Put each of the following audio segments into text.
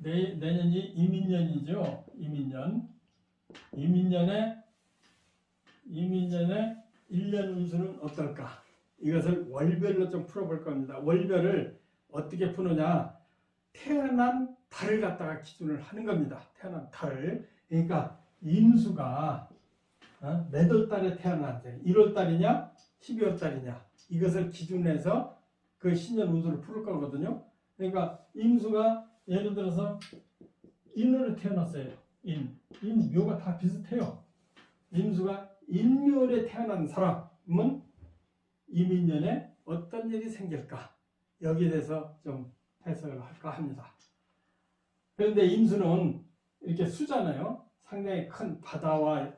내년이 이민년이죠. 이민년의 1년 운수는 어떨까? 이것을 월별로 좀 풀어볼 겁니다. 월별을 어떻게 푸느냐? 태어난 달을 갖다가 기준을 하는 겁니다. 태어난 달을. 그러니까 임수가 몇 월 달에 태어났는지 1월 달이냐 12월 달이냐 이것을 기준해서 그 신년 운수를 풀 거거든요. 그러니까 임수가 예를 들어서 인월에 태어났어요. 인묘가 다 비슷해요. 임수가 인묘월에 태어난 사람은 이민년에 어떤 일이 생길까? 여기에 대해서 좀 해석을 할까 합니다. 그런데 임수는 이렇게 수잖아요. 상당히 큰 바다와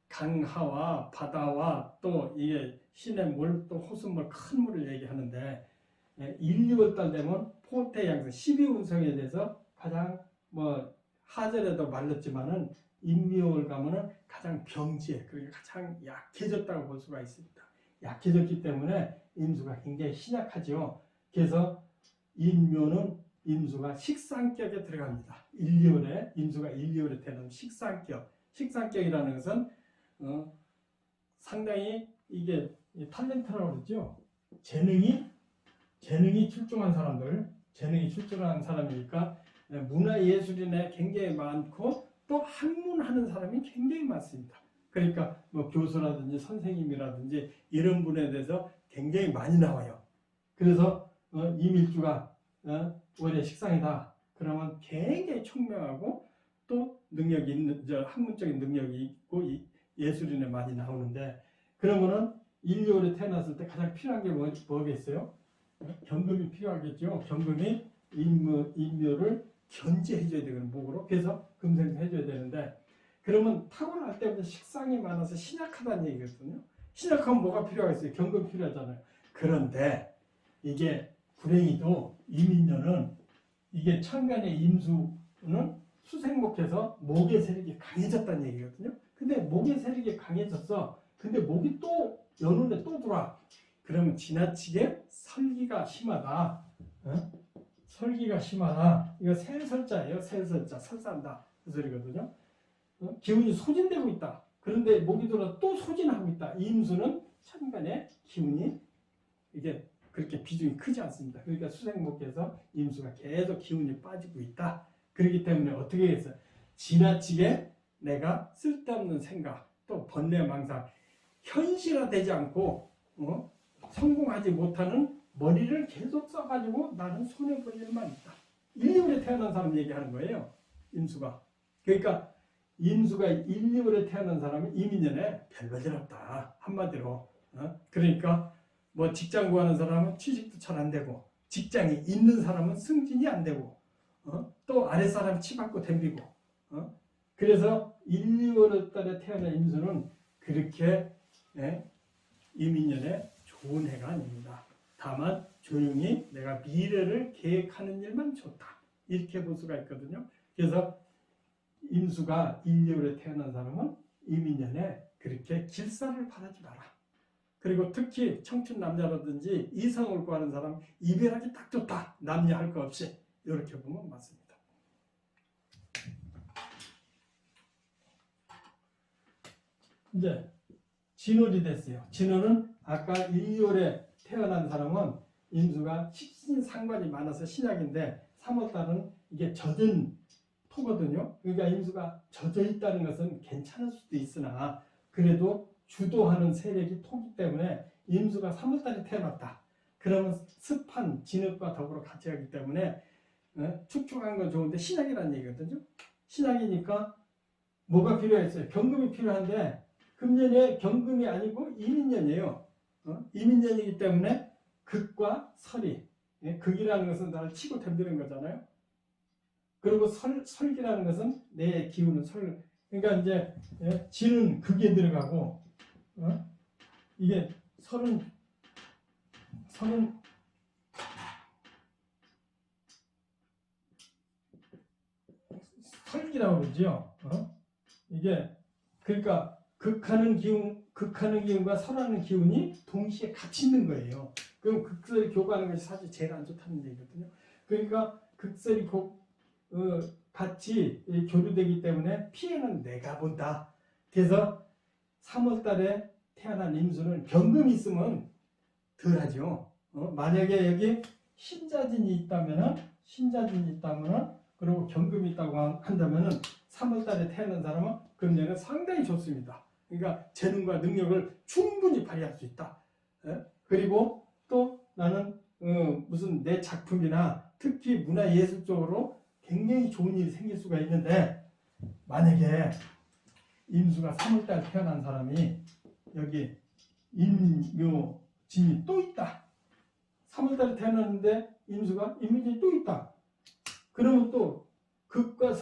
강하와 바다와 또 이게 시냇물 또 호수물 큰 물을 얘기하는데 1, 2월 달 되면 포태양성 12운성에 대해서 가장 하절에도 말렸지만은 인묘월 가면은 가장 병지에 그러니까 가장 약해졌다고 볼 수가 있습니다. 약해졌기 때문에 임수가 굉장히 신약하죠. 그래서 인묘는 임수가 식상격에 들어갑니다. 임수가 1, 2월에 태어나면 식상격이라는 것은 상당히 이게 탤런트라고 그러죠. 재능이 출중한 사람이니까 문화예술인에 굉장히 많고 또 학문하는 사람이 굉장히 많습니다. 그러니까 교수라든지 선생님이라든지 이런 분에 대해서 굉장히 많이 나와요. 그래서 임일주가 월의 식상이다. 그러면 굉장히 총명하고 또 능력이 있는 학문적인 능력이 있고 예술인에 많이 나오는데 그러면은 1, 2월에 태어났을 때 가장 필요한 게 뭐겠어요? 경금이 필요하겠죠. 경금이 인묘를 견제해줘야 되거든요. 목으로. 그래서 금생도 해줘야 되는데 그러면 타고날 때부터 식상이 많아서 신약하다는 얘기거든요. 신약하면 뭐가 필요하겠어요? 경금이 필요하잖아요. 그런데 이게 불행히도 이민년은 이게 천간의 임수는 수생목해서 목의 세력이 강해졌다는 얘기거든요. 근데 목의 세력이 강해졌어. 근데 목이 또 연운에 또 들어와. 그러면 지나치게 설기가 심하다. 설기가 심하다. 이거 새설자예요. 새설자. 설산다. 그 소리거든요. 기운이 소진되고 있다. 그런데 목이 들어 또 소진하고 있다. 임수는 천간의 기운이 이게 그렇게 비중이 크지 않습니다. 그러니까 수생목에서 임수가 계속 기운이 빠지고 있다. 그렇기 때문에 어떻게 했어요? 지나치게 내가 쓸데없는 생각, 또 번뇌망상, 현실화되지 않고 성공하지 못하는 머리를 계속 써가지고 나는 손해볼 일만 있다. 1, 2월에 태어난 사람 얘기하는 거예요. 임수가. 그러니까 임수가 1, 2월에 태어난 사람은 이민년에 별볼일 없다. 한마디로. 그러니까 직장 구하는 사람은 취직도 잘 안 되고 직장이 있는 사람은 승진이 안 되고 또 아랫사람 치받고 덤비고 그래서 1, 2월 달에 태어난 임수는 그렇게 이민년에 좋은 해가 아닙니다. 다만 조용히 내가 미래를 계획하는 일만 좋다. 이렇게 볼 수가 있거든요. 그래서 임수가 1, 2월에 태어난 사람은 이민년에 그렇게 길살을 바라지 마라. 그리고 특히 청춘 남자라든지 이성을 구하는 사람 이별하기 딱 좋다. 남녀 할 거 없이 이렇게 보면 맞습니다. 이제 진월이 됐어요. 진월은 아까 1, 2월에 태어난 사람은 임수가 식신상관이 많아서 신약인데 3월달은 이게 젖은 토거든요. 그러니까 임수가 젖어 있다는 것은 괜찮을 수도 있으나 그래도 주도하는 세력이 토기 때문에 임수가 3월달에 태어났다. 그러면 습한 진흙과 더불어 같이 하기 때문에 축축한 건 좋은데 신약이라는 얘기거든요. 신약이니까 뭐가 필요했어요? 경금이 필요한데 금년에 경금이 아니고 이민년이에요. 이민년이기 때문에 극과 설이 극이라는 것은 나를 치고 덤비는 거잖아요. 그리고 설기라는 것은 내 기운은 설. 그러니까 이제 진은 극에 들어가고 이게 설은 설기라고 그러죠. 이게 그러니까 극하는 기운과 설하는 기운이 동시에 같이 있는 거예요. 그럼 극설이 교과하는 것이 사실 제일 안 좋다는 얘기거든요. 그러니까 극설이 같이 교류되기 때문에 피해는 내가 본다. 그래서 3월 달에 태어난 임수는 병금이 있으면 덜하죠. 만약에 여기 신자진이 있다면은 그리고 경금이 있다고 한다면은 3월 달에 태어난 사람은 금년에 상당히 좋습니다. 그러니까 재능과 능력을 충분히 발휘할 수 있다. 그리고 또 나는 무슨 내 작품이나 특히 문화예술 쪽으로 굉장히 좋은 일이 생길 수가 있는데, 만약에 임수가 3월달 태어난 사람이 여기 임묘진이 또 있다. 3월달에 태어났는데 임묘진이 또 있다. 그러면 또 극과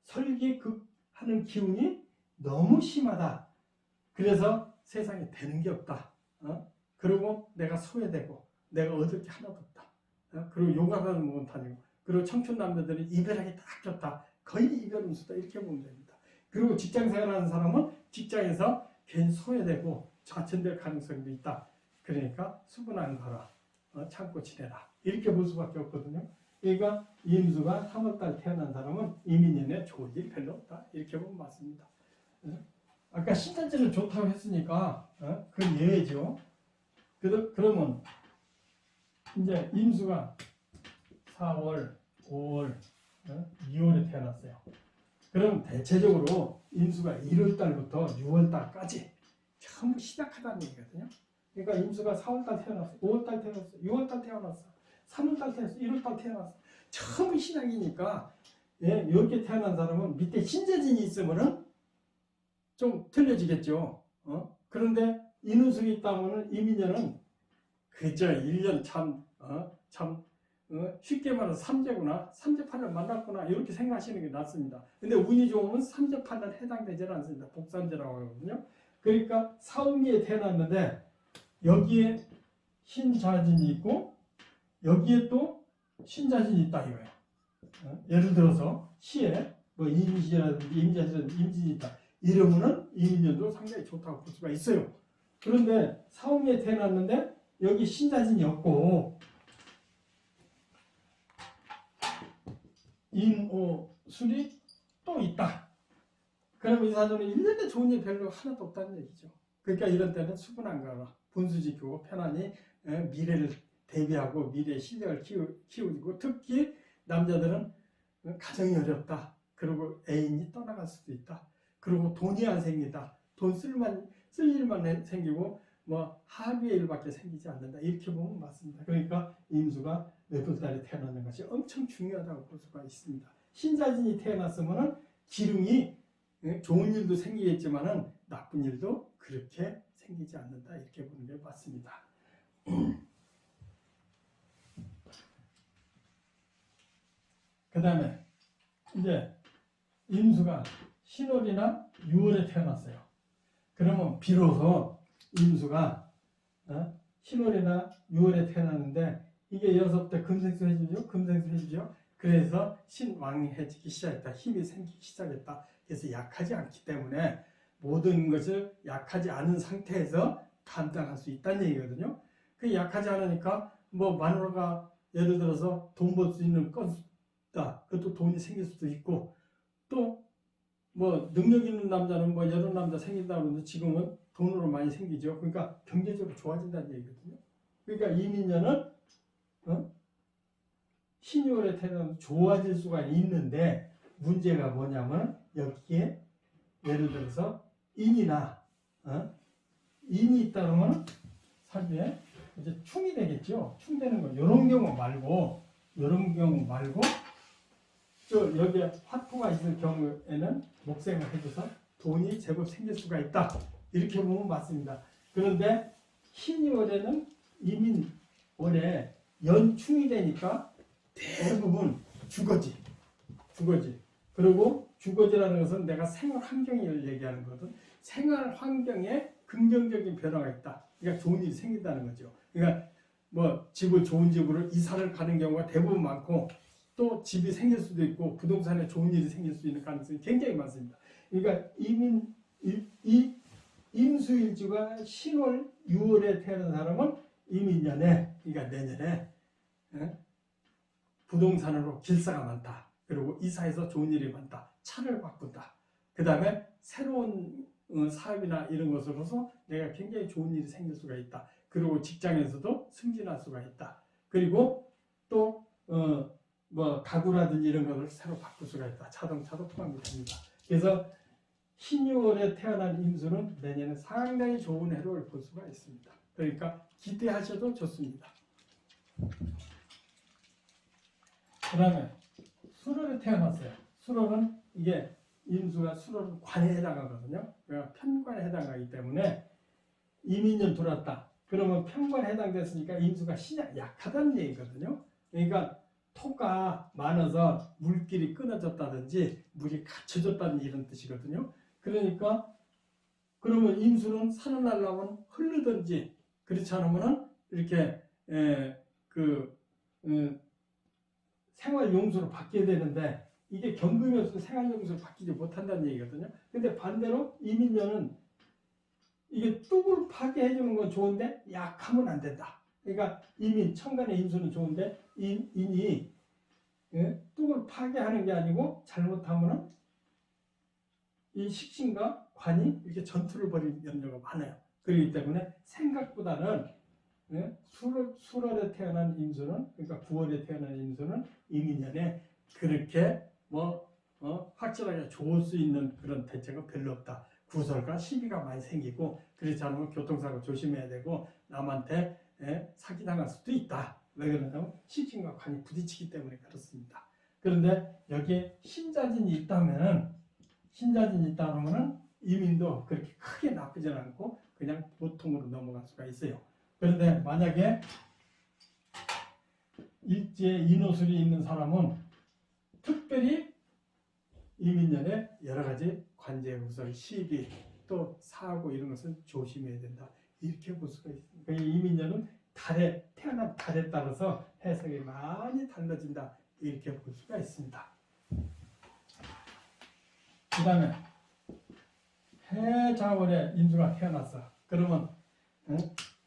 설기극하는 기운이 너무 심하다. 그래서 세상에 되는 게 없다. 그리고 내가 소외되고 내가 얻을 게 하나도 없다. 그리고 요가하는 못하고, 그리고 청춘 남자들이 이별하기 딱 좋다. 거의 이별 운수다. 이렇게 보면 됩니다. 그리고 직장 생활하는 사람은 직장에서 괜히 소외되고 좌천될 가능성도 있다. 그러니까 수분한 거라 참고 지내라. 이렇게 볼 수밖에 없거든요. 그러니까 임수가 3월달 태어난 사람은 이민년에 좋은 일 별로 없다. 이렇게 보면 맞습니다. 아까 신자진은 좋다고 했으니까 그건 예외죠. 그러면 이제 임수가 4월, 5월, 2월에 태어났어요. 그럼 대체적으로 임수가 1월달부터 6월달까지 전부 시작하다는 얘기거든요. 그러니까 임수가 4월달 태어났어, 5월달 태어났어, 6월달 태어났어, 3월달 태어났어, 1월달 태어났어. 전부 시작이니까 이렇게 태어난 사람은 밑에 신재진이 있으면은 좀 틀려지겠죠. 그런데 인우승이 있다면은 이민년은 그저 1년 참 쉽게 말해서 삼재구나, 삼재판을 만났구나, 이렇게 생각하시는 게 낫습니다. 근데 운이 좋으면 삼재판은 해당되지 않습니다. 복삼재라고 하거든요. 그러니까 사음리에 태어났는데 여기에 신자진이 있고 여기에 또 신자진이 있다 이거예요. 예를 들어서 시에 뭐 임시라든지 임자라든지 임진이 있다. 이러면은 이민년도 상당히 좋다고 볼 수가 있어요. 그런데 사음리에 태어났는데 여기 신자진이 없고 임오술이 또 있다. 그럼 이 사주는 1년에 좋은 일 별로 하나도 없다는 얘기죠. 그러니까 이런 때는 수분한 거라 분수지키고 편안히 미래를 대비하고 미래의 실력을 키우고, 특히 남자들은 가정이 어렵다. 그리고 애인이 떠나갈 수도 있다. 그리고 돈이 안 생긴다. 돈 쓸 일만 생기고 뭐 합의의 일밖에 생기지 않는다. 이렇게 보면 맞습니다. 그러니까 임수가 몇 월달에 태어나는 것이 엄청 중요하다고 볼 수가 있습니다. 신자진이 태어났으면은 기름이 좋은 일도 생기겠지만은 나쁜 일도 그렇게 생기지 않는다. 이렇게 보는 게 맞습니다. 그 다음에 이제 임수가 신월이나 6월에 태어났어요. 그러면 비로소 임수가 신월이나 6월에 태어났는데 이게 여기서부터 금생수 해주죠. 그래서 신왕해지기 시작했다. 힘이 생기기 시작했다. 그래서 약하지 않기 때문에 모든 것을 약하지 않은 상태에서 감당할 수 있다는 얘기거든요. 그 약하지 않으니까 뭐 마누라가 예를 들어서 돈 벌 수 있는 건수다. 그것도 돈이 생길 수도 있고, 또 뭐 능력 있는 남자는 뭐 여러 남자 생긴다 그러는데 지금은 돈으로 많이 생기죠. 그러니까 경제적으로 좋아진다는 얘기거든요. 그러니까 이민년은 신유월에 태어나면 좋아질 수가 있는데 문제가 뭐냐면 여기에 예를 들어서 인이나 인이 있다 그러면 사주에 이제 충이 되겠죠. 충되는 거 이런 경우 말고 저 여기에 화토가 있을 경우에는 목생을 해줘서 돈이 제법 생길 수가 있다. 이렇게 보면 맞습니다. 그런데 신이월에는 이민월에 연충이 되니까 대부분 주거지. 그리고 주거지라는 것은 내가 생활 환경을 얘기하는 거거든. 생활 환경에 긍정적인 변화가 있다. 그러니까 좋은 일이 생긴다는 거죠. 그러니까 뭐 집을 좋은 집으로 이사를 가는 경우가 대부분 많고, 또 집이 생길 수도 있고 부동산에 좋은 일이 생길 수 있는 가능성이 굉장히 많습니다. 그러니까 임수일주가 신월 6월에 태어난 사람은 이민년에, 그러니까 내년에 부동산으로 길사가 많다. 그리고 이사해서 좋은 일이 많다. 차를 바꾼다. 그 다음에 새로운 사업이나 이런 것으로서 내가 굉장히 좋은 일이 생길 수가 있다. 그리고 직장에서도 승진할 수가 있다. 그리고 또 뭐 가구라든지 이런 것을 새로 바꿀 수가 있다. 자동차도 포함이 됩니다. 그래서 신유월에 태어난 임수는 내년에 상당히 좋은 해를 볼 수가 있습니다. 그러니까 기대하셔도 좋습니다. 그 다음에 수월에 태어났어요. 수월은 이게 임수가 수월은 관에 해당하거든요. 그러니까 편관에 해당하기 때문에 이민년 들어왔다. 그러면 편관에 해당됐으니까 임수가 신약 약하다는 얘기거든요. 그러니까 토가 많아서 물길이 끊어졌다든지 물이 갇혀졌다는 이런 뜻이거든요. 그러니까 그러면 임수는 살아나려면 흐르든지 그렇지 않으면은 이렇게 생활용수로 바뀌어야 되는데 이게 경금이 없어서 생활용수로 바뀌지 못한다는 얘기거든요. 근데 반대로 이민년은 이게 뚝을 파괴해주는 건 좋은데 약하면 안 된다. 그러니까 이민, 천간의 임수는 좋은데 인이 뚝을 파괴하는 게 아니고 잘못하면은 이 식신과 관이 이렇게 전투를 벌일 염려가 많아요. 그렇기 때문에 생각보다는 수월에 태어난 임수는 그러니까 9월에 태어난 임수는 이민년에 그렇게 확실하게 좋을 수 있는 그런 대책은 별로 없다. 구설과 시비가 많이 생기고 그렇지 않으면 교통사고 조심해야 되고 남한테 사기당할 수도 있다. 왜 그러냐면 식신과 관이 부딪히기 때문에 그렇습니다. 그런데 여기에 신자진이 있다면은 이민도 그렇게 크게 나쁘진 않고 그냥 보통으로 넘어갈 수가 있어요. 그런데 만약에 일지에 인호술이 있는 사람은 특별히 이민년에 여러 가지 관제구설, 시비, 또 사고 이런 것을 조심해야 된다. 이렇게 볼 수가 있습니다. 이민년은 태어난 달에 따라서 해석이 많이 달라진다. 이렇게 볼 수가 있습니다. 그 다음에 해자월에 임수가 태어났어. 그러면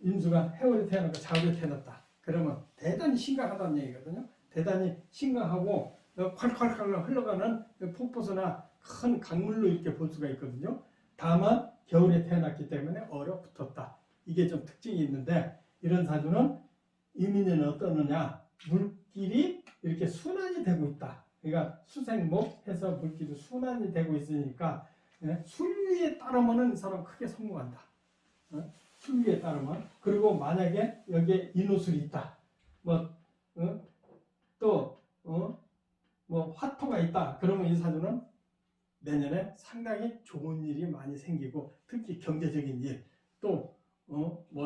임수가 해월에 태어났고 자월에 태어났다. 그러면 대단히 심각하다는 얘기거든요. 대단히 심각하고 콸콸콸 흘러가는 폭포수나 큰 강물로 이렇게 볼 수가 있거든요. 다만 겨울에 태어났기 때문에 얼어붙었다. 이게 좀 특징이 있는데 이런 사주는 이민년은 어떠느냐? 물길이 이렇게 순환이 되고 있다. 그러니까 수생목 해서 물길이 순환이 되고 있으니까 순리에 따르면 이 사람 크게 성공한다. 순리에 따르면. 그리고 만약에 여기에 인호술이 있다. 화토가 있다. 그러면 이 사주는 내년에 상당히 좋은 일이 많이 생기고 특히 경제적인 일, 또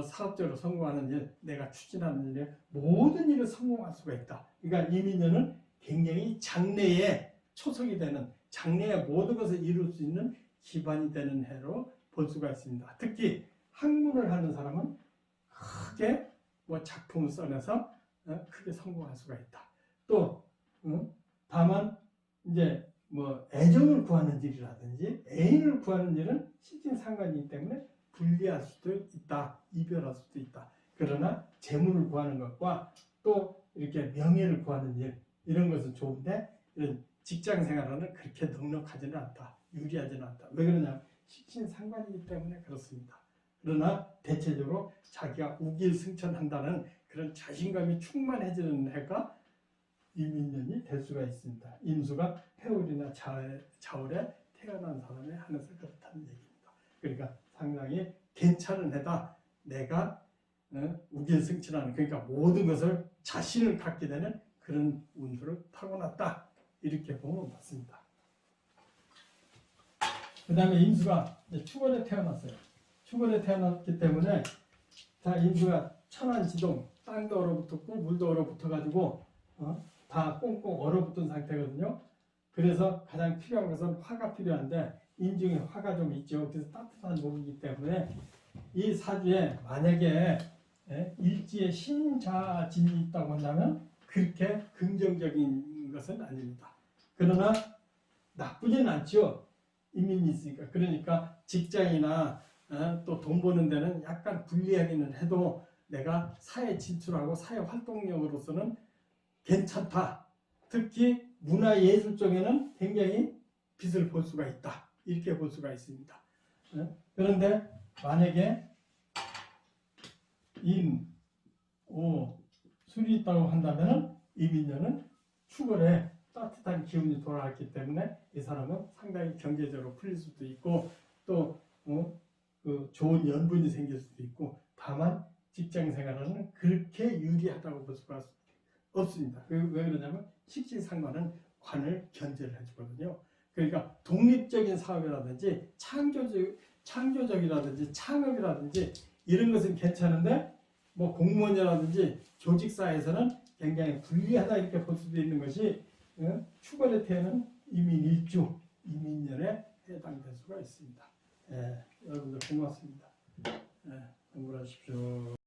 사업적으로 성공하는 일, 내가 추진하는 일, 모든 일을 성공할 수가 있다. 그러니까 이민년은 굉장히 장래에 초석이 되는, 장래의 모든 것을 이룰 수 있는 기반이 되는 해로 볼 수가 있습니다. 특히 학문을 하는 사람은 크게 작품을 써내서 크게 성공할 수가 있다. 또 다만 이제 애정을 구하는 일이라든지 애인을 구하는 일은 식신상관이기 때문에 불리할 수도 있다. 이별할 수도 있다. 그러나 재물을 구하는 것과 또 이렇게 명예를 구하는 일 이런 것은 좋은데 이런 직장 생활은 그렇게 넉넉하지는 않다. 유리하지는 않다. 왜 그러냐? 식신상관이기 때문에 그렇습니다. 그러나 대체적으로 자기가 우길승천한다는 그런 자신감이 충만해지는 해가 이민년이 될 수가 있습니다. 임수가 해월이나 자월에 태어난 사람의 하늘에서 그렇다는 얘기입니다. 그러니까 상당히 괜찮은 해다. 내가 우길승천하는 그러니까 모든 것을 자신을 갖게 되는 그런 운수를 타고났다. 이렇게 보면 맞습니다. 그 다음에 임수가 축월에 태어났어요. 축월에 태어났기 때문에 임수가 천안지동 땅도 얼어붙었고 물도 얼어붙어가지고 다 꽁꽁 얼어붙은 상태거든요. 그래서 가장 필요한 것은 화가 필요한데 인중에 화가 좀 있죠. 그래서 따뜻한 목이기 때문에 이 사주에 만약에 일지에 신자진이 있다고 한다면 그렇게 긍정적인 것은 아닙니다. 그러나 나쁘지는 않죠. 인민이 있으니까. 그러니까 직장이나 또 돈 버는 데는 약간 불리하기는 해도 내가 사회 진출하고 사회 활동력으로서는 괜찮다. 특히 문화예술 쪽에는 굉장히 빛을 볼 수가 있다. 이렇게 볼 수가 있습니다. 그런데 만약에 인, 오, 술이 있다고 한다면 이민년은 축월에 따뜻한 기운이 돌아왔기 때문에 이 사람은 상당히 경제적으로 풀릴 수도 있고 또 그 좋은 연분이 생길 수도 있고 다만 직장 생활은 그렇게 유리하다고 볼 수가 없습니다. 왜 그러냐면 식신상관은 관을 견제를 해주거든요. 그러니까 독립적인 사업이라든지 창조적이라든지 창업이라든지 이런 것은 괜찮은데 뭐 공무원이라든지 조직사에서는 굉장히 불리하다 이렇게 볼 수도 있는 것이 축월의 태는 이민일주, 이민년에 해당될 수가 있습니다. 여러분들 고맙습니다. 공부하십시오.